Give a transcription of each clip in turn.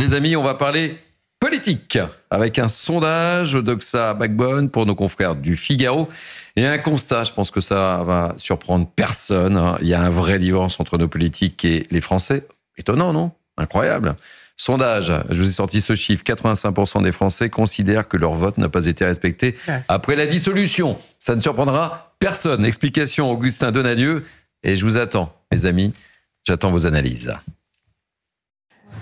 Les amis, on va parler politique avec un sondage Doxa Backbone pour nos confrères du Figaro et un constat. Je pense que ça va surprendre personne. Il y a un vrai divorce entre nos politiques et les Français. Étonnant, non? Incroyable. Sondage, je vous ai sorti ce chiffre, 85% des Français considèrent que leur vote n'a pas été respecté après la dissolution. Ça ne surprendra personne. Explication, Augustin Donadieu. Et je vous attends, mes amis. J'attends vos analyses.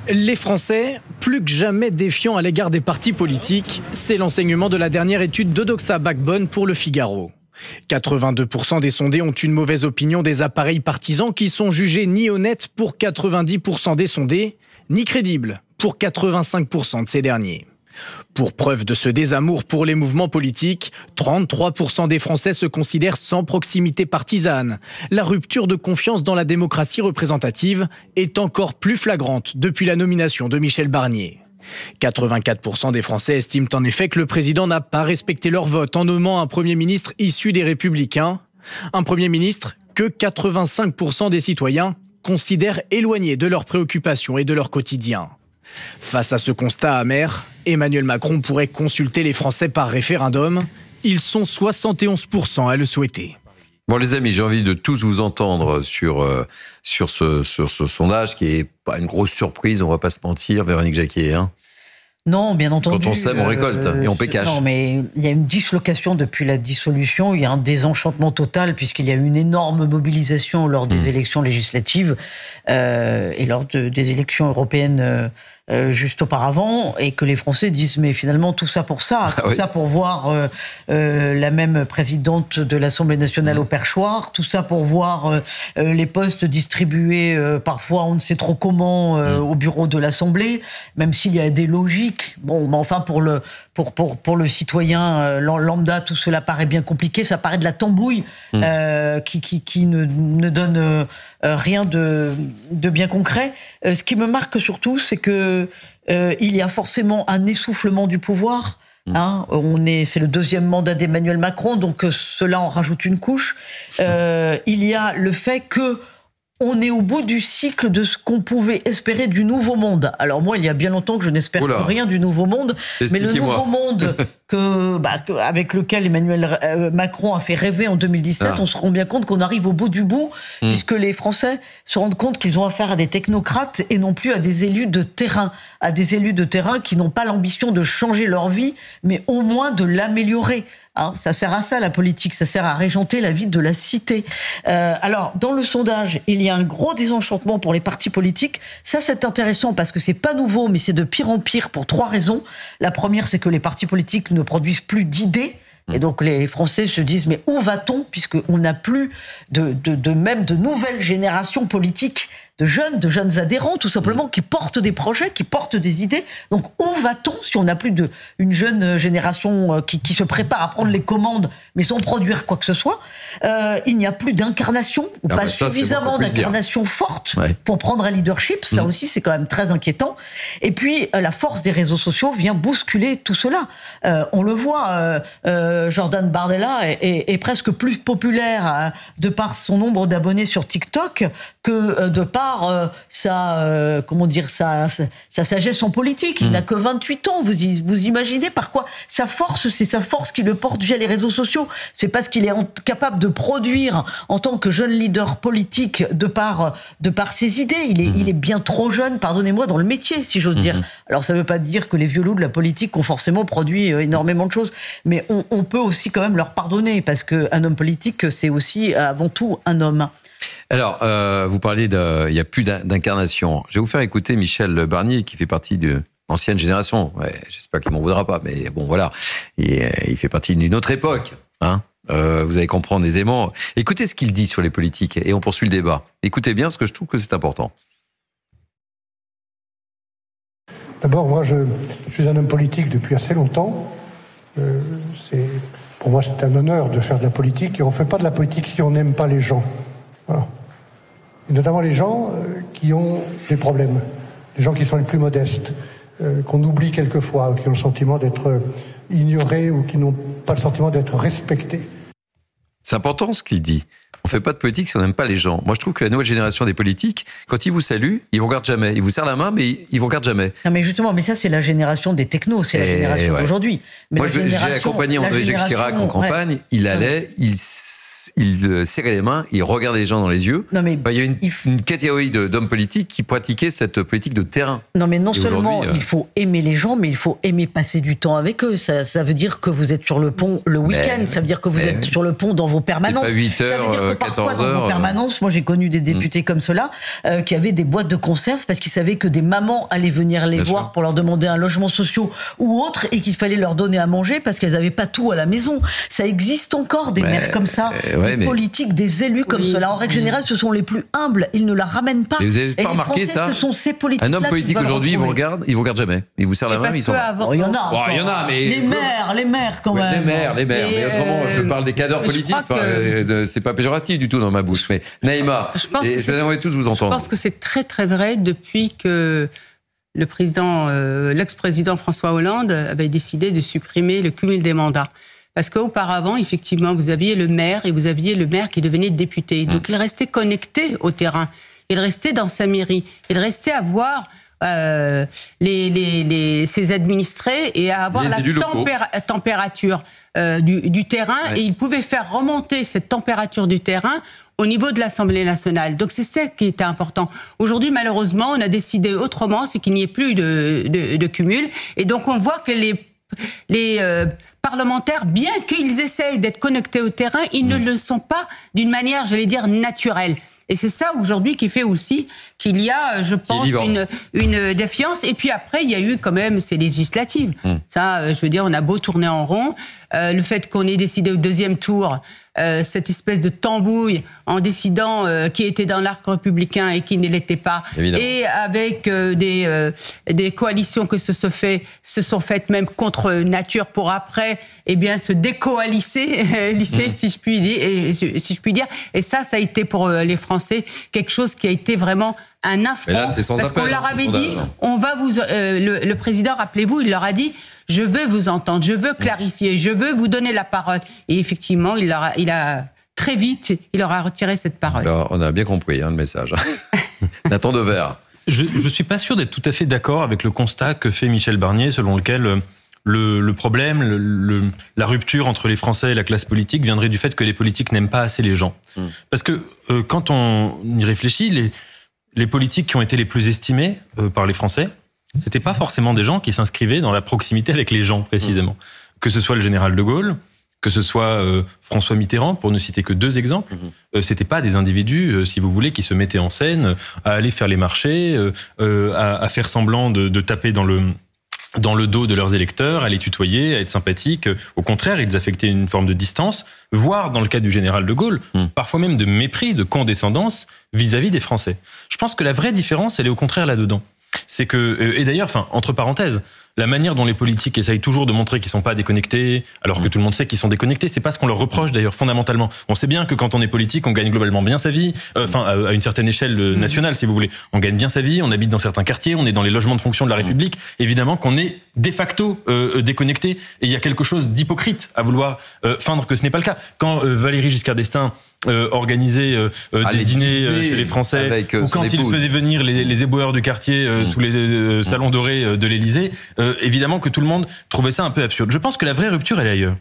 Les Français, plus que jamais défiants à l'égard des partis politiques, c'est l'enseignement de la dernière étude de Doxa Backbone pour le Figaro. 82% des sondés ont une mauvaise opinion des appareils partisans qui sont jugés ni honnêtes pour 90% des sondés, ni crédibles pour 85% de ces derniers. Pour preuve de ce désamour pour les mouvements politiques, 33% des Français se considèrent sans proximité partisane. La rupture de confiance dans la démocratie représentative est encore plus flagrante depuis la nomination de Michel Barnier. 84% des Français estiment en effet que le président n'a pas respecté leur vote en nommant un Premier ministre issu des Républicains. Un Premier ministre que 85% des citoyens considèrent éloigné de leurs préoccupations et de leur quotidien. Face à ce constat amer, Emmanuel Macron pourrait consulter les Français par référendum. Ils sont 71% à le souhaiter. Bon les amis, j'ai envie de tous vous entendre sur ce sondage qui est pas une grosse surprise, on va pas se mentir, Véronique Jacquier. Hein. Non, bien entendu. Quand on sème, on récolte et on paie cash. Non, mais il y a une dislocation depuis la dissolution, il y a un désenchantement total puisqu'il y a eu une énorme mobilisation lors des élections législatives et lors des élections européennes juste auparavant, et que les Français disent mais finalement tout ça pour ça, ça pour voir la même présidente de l'Assemblée nationale au perchoir, tout ça pour voir les postes distribués parfois on ne sait trop comment au bureau de l'Assemblée, même s'il y a des logiques. Bon, mais enfin pour le citoyen lambda, tout cela paraît bien compliqué, ça paraît de la tambouille qui ne donne rien de bien concret. Ce qui me marque surtout, c'est que il y a forcément un essoufflement du pouvoir. Hein, c'est le deuxième mandat d'Emmanuel Macron, donc cela en rajoute une couche. Il y a le fait que on est au bout du cycle de ce qu'on pouvait espérer du nouveau monde. Alors moi, il y a bien longtemps que je n'espère rien du nouveau monde, mais le nouveau monde avec lequel Emmanuel Macron a fait rêver en 2017, on se rend bien compte qu'on arrive au bout du bout, puisque les Français se rendent compte qu'ils ont affaire à des technocrates et non plus à des élus de terrain, qui n'ont pas l'ambition de changer leur vie, mais au moins de l'améliorer. Hein, ça sert à ça la politique, ça sert à régenter la vie de la cité. Alors dans le sondage, il y a un gros désenchantement pour les partis politiques. Ça c'est intéressant parce que c'est pas nouveau, mais c'est de pire en pire pour trois raisons. La première, c'est que les partis politiques ne produisent plus d'idées. Et donc les Français se disent mais où va-t-on, puisqu'on n'a plus même de nouvelles générations politiques, de jeunes adhérents tout simplement, qui portent des projets, qui portent des idées. Donc où va-t-on si on n'a plus une jeune génération qui se prépare à prendre les commandes mais sans produire quoi que ce soit. Il n'y a plus d'incarnation, ou pas suffisamment d'incarnation forte pour prendre un leadership. Ça aussi c'est quand même très inquiétant. Et puis la force des réseaux sociaux vient bousculer tout cela. On le voit, Jordan Bardella est presque plus populaire de par son nombre d'abonnés sur TikTok que de par sa sagesse en politique. Il n'a que 28 ans. Vous imaginez par quoi sa force, c'est sa force qui le porte via les réseaux sociaux. C'est parce qu'il est capable de produire en tant que jeune leader politique de par ses idées. Il est bien trop jeune, pardonnez-moi, dans le métier, si j'ose dire. Alors ça ne veut pas dire que les vieux loups de la politique ont forcément produit énormément de choses, mais on peut aussi quand même leur pardonner, parce qu'un homme politique, c'est aussi avant tout un homme. Alors, vous parlez il n'y a plus d'incarnation. Je vais vous faire écouter Michel Barnier, qui fait partie de l'ancienne génération. Ouais, j'espère qu'il ne m'en voudra pas, mais bon, voilà. Il fait partie d'une autre époque. Hein, vous allez comprendre aisément. Écoutez ce qu'il dit sur les politiques et on poursuit le débat. Écoutez bien, parce que je trouve que c'est important. D'abord, moi, je suis un homme politique depuis assez longtemps. Pour moi, c'est un honneur de faire de la politique. Et on ne fait pas de la politique si on n'aime pas les gens. Voilà. Et notamment les gens qui ont des problèmes, les gens qui sont les plus modestes, qu'on oublie quelquefois, qui ont le sentiment d'être ignorés ou qui n'ont pas le sentiment d'être respectés. C'est important ce qu'il dit. on fait pas de politique si on n'aime pas les gens. Moi, je trouve que la nouvelle génération des politiques, quand ils vous saluent, ils vous regardent jamais. Ils vous serrent la main, mais ils vous regardent jamais. Non, mais justement, mais ça, c'est la génération des technos, c'est la génération d'aujourd'hui. Mais moi, j'ai accompagné André Jacques Chirac en campagne. Il allait, il serrait les mains, il regardait les gens dans les yeux. Non, mais il y a une catégorie d'hommes politiques qui pratiquaient cette politique de terrain. Non, mais non seulement il faut aimer les gens, mais il faut aimer passer du temps avec eux. Ça veut dire que vous êtes sur le pont le week-end, ça veut dire que vous êtes sur le pont dans vos permanences. C'est pas 8 heures, ça veut dire que parfois 14 heures, dans vos permanences, moi j'ai connu des députés comme cela, qui avaient des boîtes de conserve parce qu'ils savaient que des mamans allaient venir les voir pour leur demander un logement social ou autre et qu'il fallait leur donner à manger parce qu'elles n'avaient pas tout à la maison. Ça existe encore des maires comme ça, des politiques, des élus comme cela. En règle générale, ce sont les plus humbles. Ils ne la ramènent pas. Et vous avez pas remarqué ça? Ce sont ces politiques. Un homme politique aujourd'hui, il vous regarde jamais. Il vous serre la main, il s'en va. Il y en a. Il y en a, mais les maires quand même. Les maires. Mais autrement, je parle des cadres politiques. C'est pas péjoratif du tout dans ma bouche. Mais Naïma, je vais tous vous entendre. Je pense que c'est très très vrai depuis que l'ex-président François Hollande avait décidé de supprimer le cumul des mandats. Parce qu'auparavant, effectivement, vous aviez le maire et vous aviez le maire qui devenait député. Donc il restait connecté au terrain. Il restait dans sa mairie. Il restait à voir ses administrés et à avoir la température du terrain. Ouais. Et il pouvait faire remonter cette température du terrain au niveau de l'Assemblée nationale. Donc c'est ça qui était important. Aujourd'hui, malheureusement, on a décidé autrement, c'est qu'il n'y ait plus de cumul. Et donc on voit que les parlementaires, bien qu'ils essayent d'être connectés au terrain, ils ne le sont pas d'une manière, j'allais dire, naturelle. Et c'est ça aujourd'hui qui fait aussi qu'il y a, je pense, une défiance. Et puis après, il y a eu quand même ces législatives. Ça, je veux dire, on a beau tourner en rond. Le fait qu'on ait décidé au deuxième tour cette espèce de tambouille en décidant qui était dans l'arc républicain et qui ne l'était pas. Évidemment. Et avec des coalitions que se sont faites même contre nature pour après se décoaliser, si je puis dire. Et ça a été pour les Français quelque chose qui a été vraiment un affront. Là, c'est sans parce appel, qu'on leur avait dit, on va vous, le président, rappelez-vous, il leur a dit, je veux vous entendre, je veux clarifier, je veux vous donner la parole. Et effectivement, il a très vite, il leur a retiré cette parole. Alors, on a bien compris le message. Nathan Devers. Je ne suis pas sûr d'être tout à fait d'accord avec le constat que fait Michel Barnier, selon lequel le problème, la rupture entre les Français et la classe politique viendrait du fait que les politiques n'aiment pas assez les gens. Parce que quand on y réfléchit, les politiques qui ont été les plus estimés par les Français, c'était pas forcément des gens qui s'inscrivaient dans la proximité avec les gens, précisément. Que ce soit le général de Gaulle, que ce soit François Mitterrand, pour ne citer que deux exemples, c'était pas des individus, si vous voulez, qui se mettaient en scène, à aller faire les marchés, à faire semblant de taper dans le dos de leurs électeurs, à les tutoyer, à être sympathiques. Au contraire, ils affectaient une forme de distance, voire, dans le cas du général de Gaulle, parfois même de mépris, de condescendance vis-à-vis des Français. Je pense que la vraie différence, elle est au contraire là-dedans. C'est que, et d'ailleurs, entre parenthèses, la manière dont les politiques essayent toujours de montrer qu'ils sont pas déconnectés, alors que tout le monde sait qu'ils sont déconnectés, c'est pas ce qu'on leur reproche d'ailleurs fondamentalement. On sait bien que quand on est politique, on gagne globalement bien sa vie, à une certaine échelle nationale, si vous voulez. On gagne bien sa vie, on habite dans certains quartiers, on est dans les logements de fonction de la République. Évidemment qu'on est de facto déconnecté. Et il y a quelque chose d'hypocrite à vouloir feindre que ce n'est pas le cas. Quand Valéry Giscard d'Estaing organisait des dîners chez les Français, ou quand il faisait venir les éboueurs du quartier sous les salons dorés de l'Élysée, évidemment que tout le monde trouvait ça un peu absurde. Je pense que la vraie rupture, elle est ailleurs.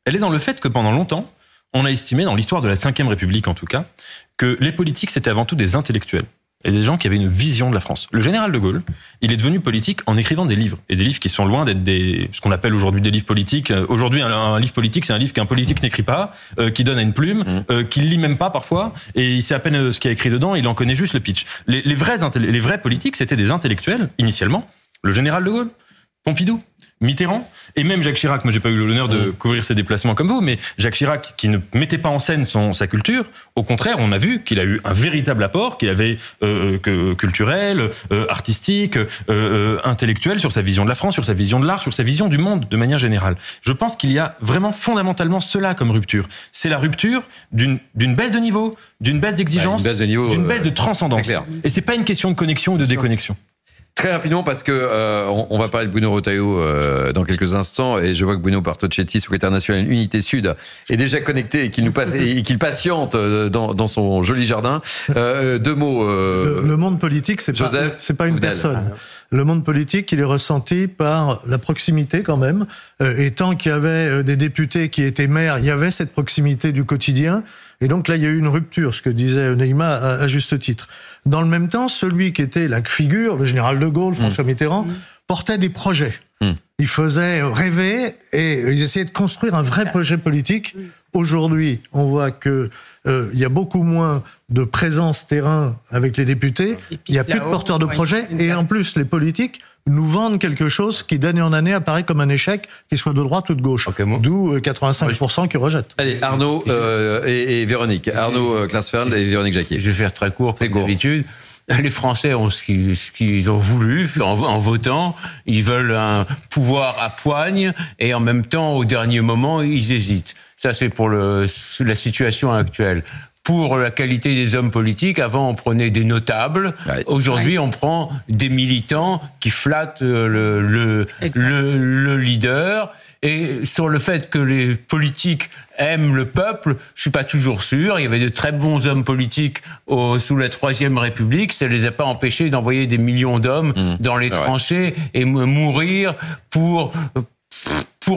Elle est dans le fait que pendant longtemps, on a estimé, dans l'histoire de la Ve République en tout cas, que les politiques, c'était avant tout des intellectuels et des gens qui avaient une vision de la France. Le général de Gaulle, il est devenu politique en écrivant des livres, et des livres qui sont loin d'être ce qu'on appelle aujourd'hui des livres politiques. Aujourd'hui, un livre politique, c'est un livre qu'un politique n'écrit pas, qui donne à une plume, qu'il lit même pas parfois, et il sait à peine ce qu'il y a écrit dedans, il en connaît juste le pitch. Les vrais politiques, c'était des intellectuels, initialement. Le général de Gaulle, Pompidou, Mitterrand, et même Jacques Chirac. Moi, j'ai pas eu l'honneur de couvrir ses déplacements comme vous, mais Jacques Chirac, qui ne mettait pas en scène sa culture, au contraire, on a vu qu'il a eu un véritable apport, qu'il avait culturel, artistique, intellectuel, sur sa vision de la France, sur sa vision de l'art, sur sa vision du monde, de manière générale. Je pense qu'il y a vraiment fondamentalement cela comme rupture. C'est la rupture d'une baisse de niveau, d'une baisse d'exigence, d'une baisse de transcendance. Et c'est pas une question de connexion ou de déconnexion. Très rapidement, parce que on va parler de Bruno Retailleau dans quelques instants, et je vois que Bruno Bartocchetti, secrétaire national Unité Sud, est déjà connecté et qu'il patiente dans son joli jardin. Deux mots. Le monde politique, c'est pas une personne. Le monde politique, il est ressenti par la proximité quand même. Et tant qu'il y avait des députés qui étaient maires, il y avait cette proximité du quotidien. Et donc là, il y a eu une rupture, ce que disait Neïma à juste titre. Dans le même temps, celui qui était la figure, le général de Gaulle, François Mitterrand, portait des projets. Ils faisaient rêver et ils essayaient de construire un vrai projet politique. Aujourd'hui, on voit que il y a beaucoup moins de présence terrain avec les députés. Il n'y a plus de porteurs de projets. Et en plus, les politiques nous vendent quelque chose qui, d'année en année, apparaît comme un échec, qu'il soit de droite ou de gauche. D'où 85% qui rejettent. Allez, Arnaud et Véronique. Arnaud Klarsfeld et Véronique Jacquier. Je vais faire très court, comme d'habitude. Les Français ont ce qu'ils ont voulu en votant. Ils veulent un pouvoir à poigne et en même temps, au dernier moment, ils hésitent. Ça, c'est pour la situation actuelle. Pour la qualité des hommes politiques, avant on prenait des notables, aujourd'hui on prend des militants qui flattent le leader. Et sur le fait que les politiques aiment le peuple, je suis pas toujours sûr. Il y avait de très bons hommes politiques sous la Troisième République. Ça les a pas empêchés d'envoyer des millions d'hommes dans les tranchées et mourir pour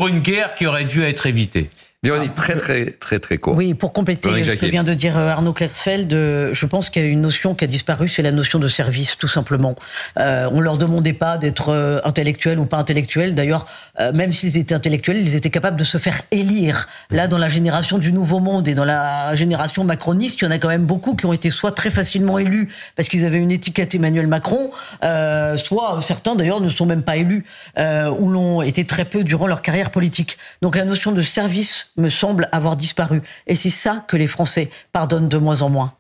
une guerre qui aurait dû être évitée. Véronique, très court. Oui, pour compléter ce que vient de dire Arnaud Klarsfeld, je pense qu'il y a une notion qui a disparu, c'est la notion de service, tout simplement. On leur demandait pas d'être intellectuels ou pas intellectuels. D'ailleurs, même s'ils étaient intellectuels, ils étaient capables de se faire élire. Là, dans la génération du Nouveau Monde et dans la génération macroniste, il y en a quand même beaucoup qui ont été soit très facilement élus parce qu'ils avaient une étiquette Emmanuel Macron, soit certains d'ailleurs ne sont même pas élus ou l'ont été très peu durant leur carrière politique. Donc la notion de service me semble avoir disparu. Et c'est ça que les Français pardonnent de moins en moins.